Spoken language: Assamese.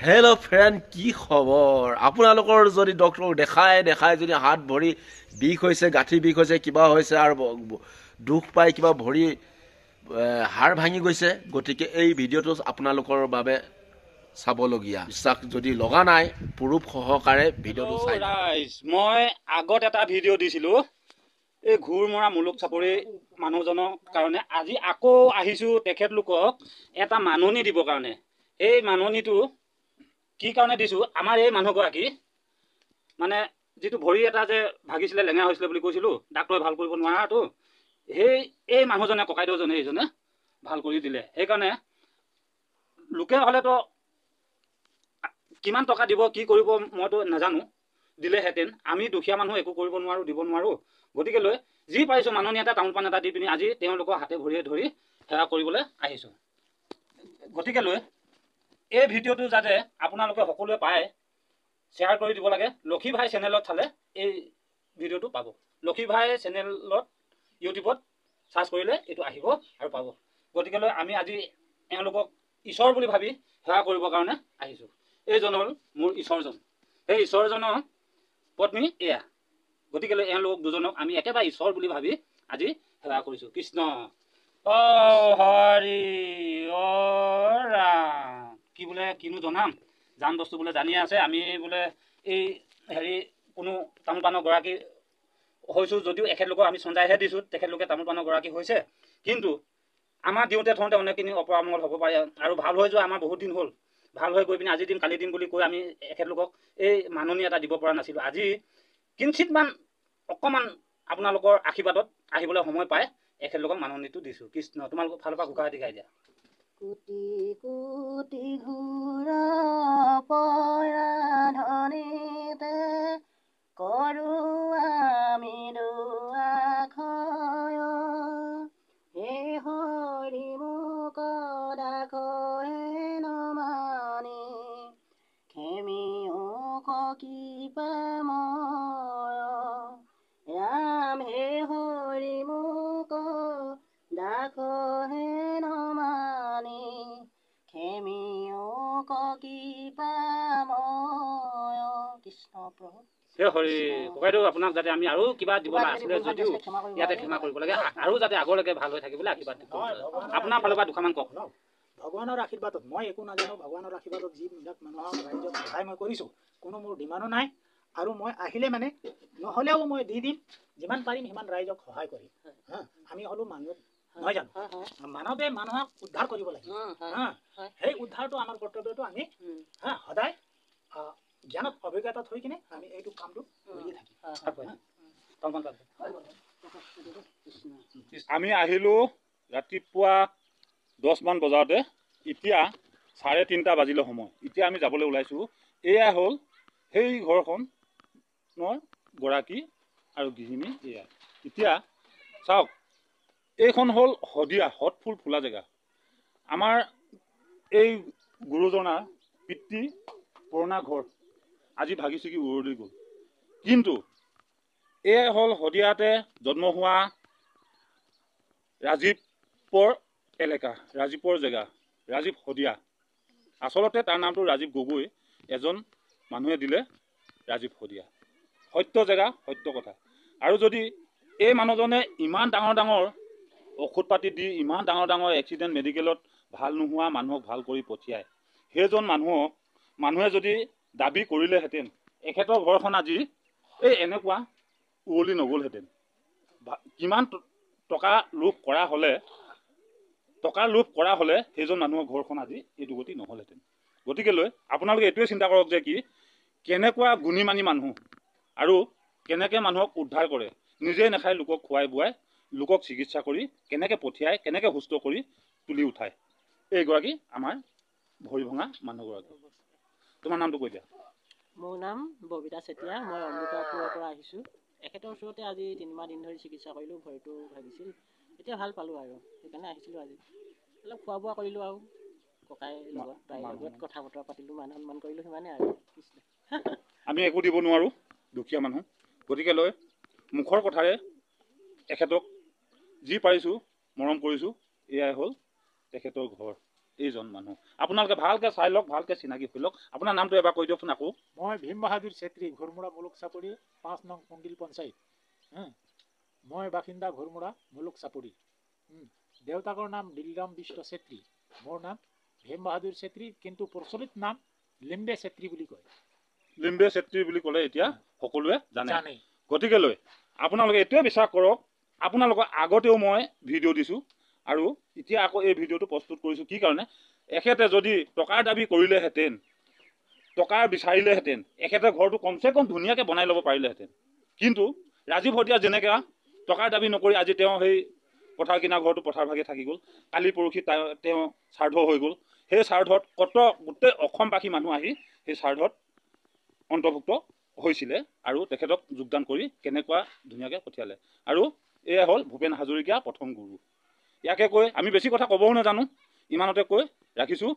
হেল্ল' ফ্ৰেণ্ড, কি খবৰ? আপোনালোকৰ যদি ডক্টৰক দেখাই যদি হাত ভৰি বিষ হৈছে, গাঁঠি বিষ হৈছে, কিবা হৈছে আৰু দুখ পাই কিবা ভৰি হাড় ভাঙি গৈছে, গতিকে এই ভিডিঅ'টো আপোনালোকৰ বাবে চাবলগীয়া। বিশ্বাস যদি লগা নাই, প্ৰুফ সহকাৰে ভিডিঅ'টো চাই। মই আগত এটা ভিডিঅ' দিছিলোঁ এই ঘূৰ মৰা মুলুক চাপৰি মানুহজনৰ কাৰণে। আজি আকৌ আহিছোঁ তেখেতলোকক এটা মাননি দিবৰ কাৰণে। এই মাননিটো কি কাৰণে দিছোঁ, আমাৰ এই মানুহগৰাকী মানে যিটো ভৰি এটা যে ভাগিছিলে, লেঙেৰা হৈছিলে বুলি কৈছিলোঁ, ডাক্তৰে ভাল কৰিব নোৱাৰাটো, এই মানুহজনে, ককাইদেউজনে এইজনে ভাল কৰি দিলে। সেইকাৰণে লোকে হ'লেতো কিমান টকা দিব, কি কৰিব মইতো নাজানো, দিলেহেঁতেন। আমি দুখীয়া মানুহ একো কৰিব নোৱাৰোঁ, দিব নোৱাৰোঁ। গতিকে লৈ যি পাৰিছোঁ মাননি এটা, তামোল পাণ এটা দি পিনি আজি তেওঁলোকৰ হাতে ভৰিয়ে ধৰি সেৱা কৰিবলৈ আহিছোঁ। গতিকে লৈ এই ভিডিঅ'টো যাতে আপোনালোকে সকলোৱে পায়, শ্বেয়াৰ কৰি দিব লাগে। লক্ষী ভাই চেনেলত চালে এই ভিডিঅ'টো পাব। লক্ষী ভাই চেনেলত ইউটিউবত চাৰ্চ কৰিলে এইটো আহিব আৰু পাব। গতিকে লৈ আমি আজি এওঁলোকক ঈশ্বৰ বুলি ভাবি সেৱা কৰিবৰ কাৰণে আহিছোঁ। এইজন হ'ল মোৰ ঈশ্বৰজন। সেই ঈশ্বৰজনৰ পত্নী এয়া। গতিকে লৈ এওঁলোকক দুজনক আমি একেবাৰে ঈশ্বৰ বুলি ভাবি আজি সেৱা কৰিছোঁ। কৃষ্ণ অ হৰি অ ৰাম। কি বোলে কিনো জনাম, জান বস্তু বোলে জানিয়ে আছে। আমি বোলে এই কোনো তামোল পাণৰ গৰাকী হৈছোঁ যদিও এখেতলোকক আমি চঞ্জাইহে দিছোঁ, তেখেতলোকে তামোল পাণৰ গৰাকী হৈছে। কিন্তু আমাৰ দিওঁতে থওঁতে অনেকখিনি অপৰামংগল হ'ব পাৰে আৰু ভাল হৈ যোৱা আমাৰ বহুত দিন হ'ল। ভাল হৈ গৈ পিনি আজি দিন কালি দিন বুলি কৈ আমি এখেতলোকক এই মাননি এটা দিব পৰা নাছিলোঁ। আজি কিঞ্চিতমান অকণমান আপোনালোকৰ আশীৰ্বাদত আহিবলৈ সময় পাই এখেতলোকক মাননিটো দিছোঁ। কৃষ্ণ, তোমালোকৰ ফালৰ পৰা ঘোষা গাই দিয়া। কোটি কোটি ঘূৰা পৰা ধনিতে কৰো আমি দুআখয়, হে হৰি মোক দাসহে নমানি, খেমিওক কৃপাময়, ৰাম হে হৰি মোক দাসহে নমানি, খেমিওক কৃপাময়। কৃষ্ণ প্ৰভু। হে হৰি। ককাইদেউ, আপোনাক যাতে আমি আৰু কিবা দিব আছিলে যদিও ইয়াতে ক্ষমা কৰিব লাগে, আৰু যাতে আগলৈকে ভাল হৈ থাকিবলৈ আশীৰ্বাদ দিব। আপোনাৰ ফালৰ পৰা দুখামান কওক। ভগৱানৰ আশীৰ্বাদত মই একো নাজানো। ভগৱানৰ আশীৰ্বাদত যিবিলাক মানুহক ৰাইজক সহায় মই কৰিছোঁ, কোনো মোৰ ডিমাণ্ডো নাই। আৰু মই আহিলে মানে নহ'লেও মই দি দিম, যিমান পাৰিম সিমান ৰাইজক সহায় কৰিম। আমি হ'লো মানুহ, নহয় জানো? মানৱে মানুহক উদ্ধাৰ কৰিব লাগে। সেই উদ্ধাৰটো আমাৰ কৰ্তব্যটো আমি সদায় জ্ঞানত অভিজ্ঞতা থৈ কিনে আমি এইটো কামটো কৰিয়ে থাকিম। আমি আহিলোঁ ৰাতিপুৱা 10মান বজাতে, এতিয়া 3:30 বাজিলে সময়। এতিয়া আমি যাবলৈ ওলাইছোঁ। এয়া হ'ল সেই ঘৰখনৰ গৰাকী আৰু গৃহিণী এয়া। এতিয়া চাওক, এইখন হ'ল শদিয়া, হতফুল ফুলা জেগা। আমাৰ এই গুৰুজনাৰ পিতৃ পুৰণা ঘৰ আজি ভাগি ছিগি উৰুলি গ'ল। কিন্তু এয়াই হ'ল শদিয়াতে জন্ম হোৱা ৰাজীৱৰ এলেকা, ৰাজীৱৰ জেগা, ৰাজীৱ শদিয়া। আচলতে তাৰ নামটো ৰাজীৱ গগৈ, এজন মানুহে দিলে ৰাজীৱ শদিয়া। সত্য জেগা, সত্য কথা। আৰু যদি এই মানুহজনে ইমান ডাঙৰ ডাঙৰ ঔষধ পাতি দি, ইমান ডাঙৰ ডাঙৰ এক্সিডেণ্ট মেডিকেলত ভাল নোহোৱা মানুহক ভাল কৰি পঠিয়ায়, সেইজন মানুহক মানুহে যদি দাবী কৰিলেহেঁতেন, এখেতৰ ঘৰখন আজি এই এনেকুৱা উৱলি নগ'লহেঁতেন। কিমান টকাৰ লোভ কৰা হ'লে সেইজন মানুহৰ ঘৰখন আজি এইটো গতি নহ'লহেঁতেন। গতিকে লৈ আপোনালোকে এইটোৱে চিন্তা কৰক যে কি কেনেকুৱা গুণী-মানী মানুহ আৰু কেনেকৈ মানুহক উদ্ধাৰ কৰে। নিজেই নাখায়, লোকক খুৱাই বুৱাই, লোকক চিকিৎসা কৰি কেনেকৈ পঠিয়াই, কেনেকৈ সুস্থ কৰি তুলি উঠায়। এইগৰাকী আমাৰ ভৰি ভঙা মানুহগৰাকী। তোমাৰ নামটো কৈ দিয়া। মোৰ নাম ববিতা চেতিয়া। মই অমৃতপুৰৰ পৰা আহিছোঁ। এখেতৰ ওচৰতে আজি 3 মাহ দিন ধৰি চিকিৎসা কৰিলোঁ। ভৰিটো ভাগিছিল, এতিয়া ভাল পালোঁ আৰু সেইকাৰণে আহিছিলোঁ। আজি অলপ খোৱা বোৱা কৰিলোঁ আৰু ককাইৰ লগত, তাইৰ লগত কথা বতৰা পাতিলোঁ, মান সন্মান কৰিলোঁ, সিমানেই আৰু। আমি একো দিব নোৱাৰোঁ, দুখীয়া মানুহ। গতিকে লৈ মুখৰ কথাৰে এখেতক যি পাৰিছোঁ মৰম কৰিছোঁ। এয়াই হ'ল তেখেতৰ ঘৰ। এইজন মানুহ। আপোনালোকে ভালকৈ চাই লওক, ভালকৈ চিনাকি হৈ লওক। আপোনাৰ নামটো এবাৰ কৈ দিয়কচোন আকৌ। মই ভীম বাহাদুৰ চেত্ৰী, ঘৰমুৰা মুলুক চাপৰি, 5 নং কণ্ডিল পঞ্চায়ত। মই বাসিন্দা ঘৰমুৰা মুলুক চাপৰি। দেউতাকৰ নাম দিলৰাম বিষ্ট চেত্ৰী, মোৰ নাম ভীম বাহাদুৰ চেত্ৰী, কিন্তু প্ৰচলিত নাম লিম্বে চেত্ৰী বুলি কয়। লিম্বে চেত্ৰী বুলি ক'লে এতিয়া সকলোৱে জানে। জানে। গতিকেলৈ আপোনালোকে এইটোৱে বিশ্বাস কৰক, আপোনালোকৰ আগতেও মই ভিডিঅ' দিছোঁ আৰু এতিয়া আকৌ এই ভিডিঅ'টো প্ৰস্তুত কৰিছোঁ। কি কাৰণে? এখেতে যদি টকাৰ দাবী কৰিলেহেঁতেন, টকাৰ বিচাৰিলেহেঁতেন, এখেতে ঘৰটো কমচে কম ধুনীয়াকৈ বনাই ল'ব পাৰিলেহেঁতেন। কিন্তু ৰাজীৱ শইকীয়া যেনেকৈ টকাৰ দাবী নকৰি আজি তেওঁ সেই পথাৰ কিনা ঘৰটো পথাৰ ভাগে থাকি গ'ল। কালি পৰহি তেওঁ শ্ৰাদ্ধ হৈ গ'ল। সেই শ্ৰাদ্ধত গোটেই অসমবাসী মানুহ আহি সেই শ্ৰাদ্ধত অন্তৰ্ভুক্ত হৈছিলে আৰু তেখেতক যোগদান কৰি কেনেকুৱা ধুনীয়াকৈ পঠিয়ালে। আৰু এয়া হ'ল ভূপেন হাজৰিকা প্ৰথম গুৰু। ইয়াকে কৈ আমি বেছি কথা ক'বও নাজানো, ইমানতে কৈ ৰাখিছোঁ।